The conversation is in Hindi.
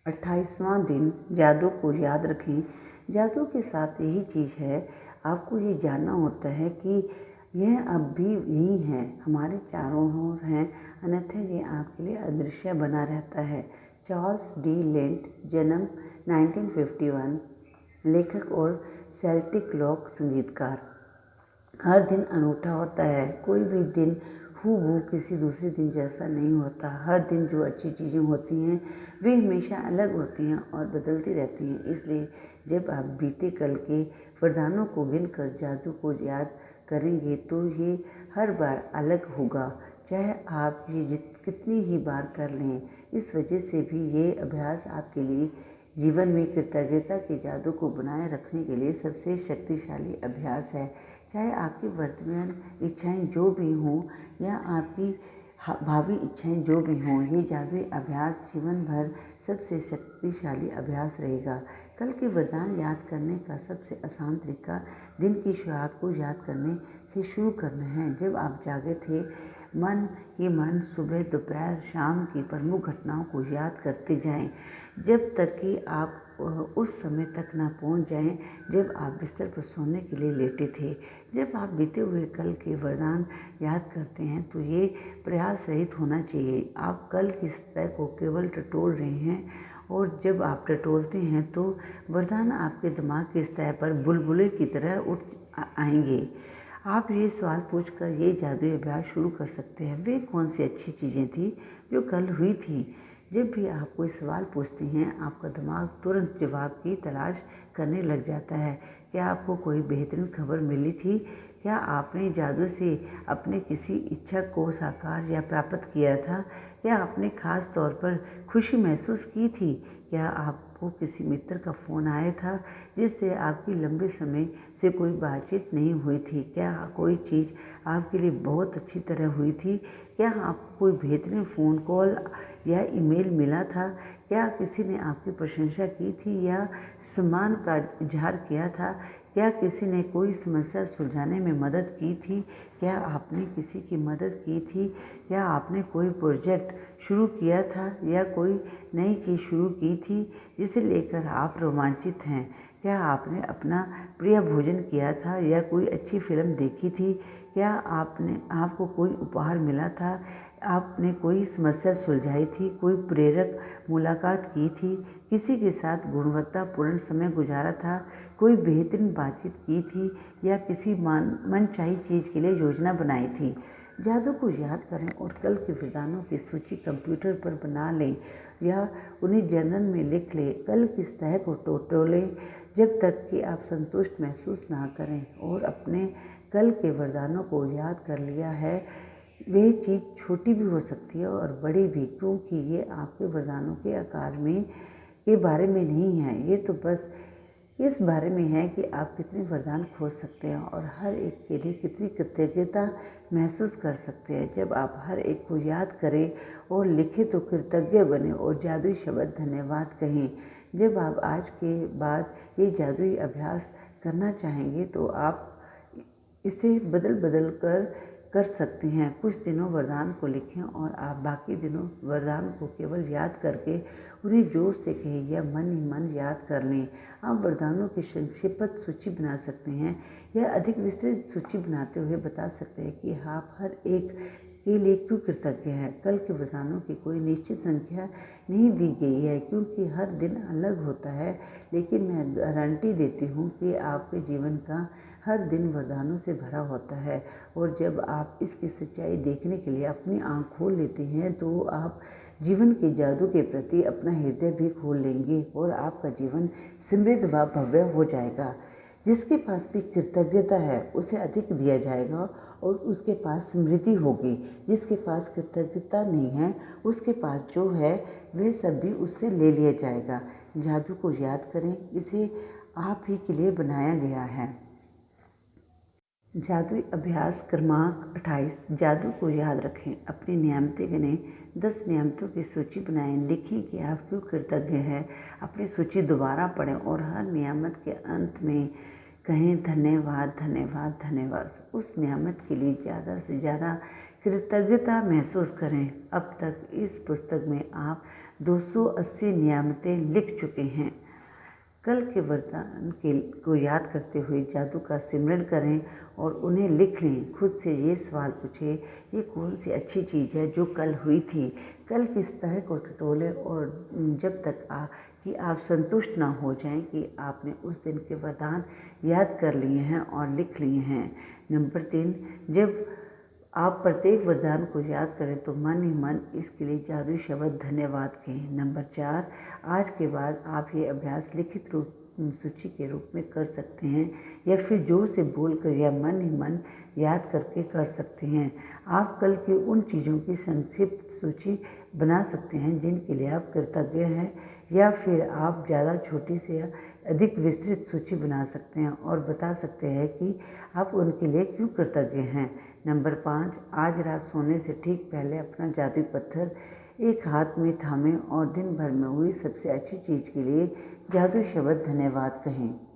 28वां दिन जादू को याद रखें। जादू के साथ यही चीज़ है, आपको ये जानना होता है कि यह अब भी यही है, हमारे चारों ओर हैं, अन्यथा ये आपके लिए अदृश्य बना रहता है। चार्ल्स डी लेंट, जन्म 1951, लेखक और सेल्टिक रॉक संगीतकार। हर दिन अनूठा होता है, कोई भी दिन हूबहू किसी दूसरे दिन जैसा नहीं होता। हर दिन जो अच्छी चीज़ें होती हैं वे हमेशा अलग होती हैं और बदलती रहती हैं। इसलिए जब आप बीते कल के वरदानों को गिनकर जादू को याद करेंगे तो ये हर बार अलग होगा, चाहे आप ये कितनी ही बार कर लें। इस वजह से भी ये अभ्यास आपके लिए जीवन में कृतज्ञता के जादू को बनाए रखने के लिए सबसे शक्तिशाली अभ्यास है। चाहे आपकी वर्तमान इच्छाएं जो भी हों या आपकी भावी इच्छाएं जो भी हों, ये जादुई अभ्यास जीवन भर सबसे शक्तिशाली अभ्यास रहेगा। कल के वरदान याद करने का सबसे आसान तरीका दिन की शुरुआत को याद करने से शुरू करना है। जब आप जागे थे, मन ही मन सुबह, दोपहर, शाम की प्रमुख घटनाओं को याद करते जाएं, जब तक कि आप उस समय तक ना पहुंच जाएं जब आप बिस्तर पर सोने के लिए लेटे थे। जब आप बीते हुए कल के वरदान याद करते हैं तो ये प्रयास रहित होना चाहिए। आप कल की सतह को केवल टटोल रहे हैं, और जब आप टटोलते हैं तो वरदान आपके दिमाग की सतह पर बुलबुले की तरह उठ आएंगे। आप ये सवाल पूछकर ये जादुई अभ्यास शुरू कर सकते हैं, वे कौन सी अच्छी चीज़ें थी जो कल हुई थी। जब भी आप कोई सवाल पूछते हैं, आपका दिमाग तुरंत जवाब की तलाश करने लग जाता है। क्या आपको कोई बेहतरीन खबर मिली थी? क्या आपने जादू से अपने किसी इच्छा को साकार या प्राप्त किया था? क्या आपने खास तौर पर खुशी महसूस की थी? क्या आपको किसी मित्र का फ़ोन आया था जिससे आपकी लंबे समय से कोई बातचीत नहीं हुई थी? क्या कोई चीज़ आपके लिए बहुत अच्छी तरह हुई थी? क्या आपको कोई बेहतरीन फ़ोन कॉल या ईमेल मिला था? क्या किसी ने आपकी प्रशंसा की थी या सम्मान का इजहार किया था? क्या किसी ने कोई समस्या सुलझाने में मदद की थी? क्या आपने किसी की मदद की थी? क्या आपने कोई प्रोजेक्ट शुरू किया था या कोई नई चीज़ शुरू की थी जिसे लेकर आप रोमांचित हैं? क्या आपने अपना प्रिय भोजन किया था या कोई अच्छी फिल्म देखी थी? क्या आपको कोई उपहार मिला था? आपने कोई समस्या सुलझाई थी? कोई प्रेरक मुलाकात की थी? किसी के साथ गुणवत्तापूर्ण समय गुजारा था? कोई बेहतरीन बातचीत की थी या किसी मनचाही चीज़ के लिए योजना बनाई थी? जादू को याद करें और कल के वरदानों की सूची कंप्यूटर पर बना लें या उन्हें जर्नल में लिख लें। कल की सतह को टटोलें जब तक कि आप संतुष्ट महसूस ना करें। और अपने कल के वरदानों को याद कर लिया है, वह चीज़ छोटी भी हो सकती है और बड़ी भी, क्योंकि ये आपके वरदानों के आकार में के बारे में नहीं है। ये तो बस इस बारे में है कि आप कितने वरदान खोज सकते हैं और हर एक के लिए कितनी कृतज्ञता महसूस कर सकते हैं। जब आप हर एक को याद करें और लिखें तो कृतज्ञ बने और जादुई शब्द धन्यवाद कहें। जब आप आज के बाद ये जादुई अभ्यास करना चाहेंगे तो आप इसे बदल कर सकते हैं। कुछ दिनों वरदान को लिखें और आप बाकी दिनों वरदान को केवल याद करके उन्हें जोर से कहें या मन ही मन याद कर लें। आप वरदानों की संक्षिप्त सूची बना सकते हैं या अधिक विस्तृत सूची बनाते हुए बता सकते हैं कि आप हर एक के लिए क्यों कृतज्ञ हैं। कल के वरदानों की कोई निश्चित संख्या नहीं दी गई है क्योंकि हर दिन अलग होता है, लेकिन मैं गारंटी देती हूँ कि आपके जीवन का हर दिन वरदानों से भरा होता है। और जब आप इसकी सच्चाई देखने के लिए अपनी आँख खोल लेते हैं तो आप जीवन के जादू के प्रति अपना हृदय भी खोल लेंगे और आपका जीवन समृद्ध व भव्य हो जाएगा। जिसके पास भी कृतज्ञता है उसे अधिक दिया जाएगा और उसके पास समृद्धि होगी। जिसके पास कृतज्ञता नहीं है उसके पास जो है वह सब भी उससे ले लिया जाएगा। जादू को याद करें, इसे आप ही के लिए बनाया गया है। जादुई अभ्यास क्रमांक 28, जादू को याद रखें, अपनी नियामतें गिनें, 10 नियामतों की सूची बनाएं, लिखें कि आप क्यों कृतज्ञ हैं। अपनी सूची दोबारा पढ़ें और हर नियामत के अंत में कहें धन्यवाद धन्यवाद धन्यवाद। उस नियामत के लिए ज़्यादा से ज़्यादा कृतज्ञता महसूस करें। अब तक इस पुस्तक में आप 280 नियामतें लिख चुके हैं। कल के वरदान को याद करते हुए जादू का सिमरन करें और उन्हें लिख लें। खुद से ये सवाल पूछें, ये कौन सी अच्छी चीज़ है जो कल हुई थी। कल किस तरह को टटोले और जब तक कि आप संतुष्ट ना हो जाएं कि आपने उस दिन के वरदान याद कर लिए हैं और लिख लिए हैं। नंबर 3, जब आप प्रत्येक वरदान को याद करें तो मन ही मन इसके लिए जादुई शब्द धन्यवाद कहें। नंबर 4, आज के बाद आप ये अभ्यास लिखित रूप सूची के रूप में कर सकते हैं या फिर जोर से बोलकर या मन ही मन याद करके कर सकते हैं। आप कल की उन चीज़ों की संक्षिप्त सूची बना सकते हैं जिनके लिए आप कृतज्ञ हैं, या फिर आप ज़्यादा छोटी से या अधिक विस्तृत सूची बना सकते हैं और बता सकते हैं कि आप उनके लिए क्यों कृतज्ञ हैं। नंबर 5, आज रात सोने से ठीक पहले अपना जादुई पत्थर एक हाथ में थामें और दिन भर में हुई सबसे अच्छी चीज़ के लिए जादुई शब्द धन्यवाद कहें।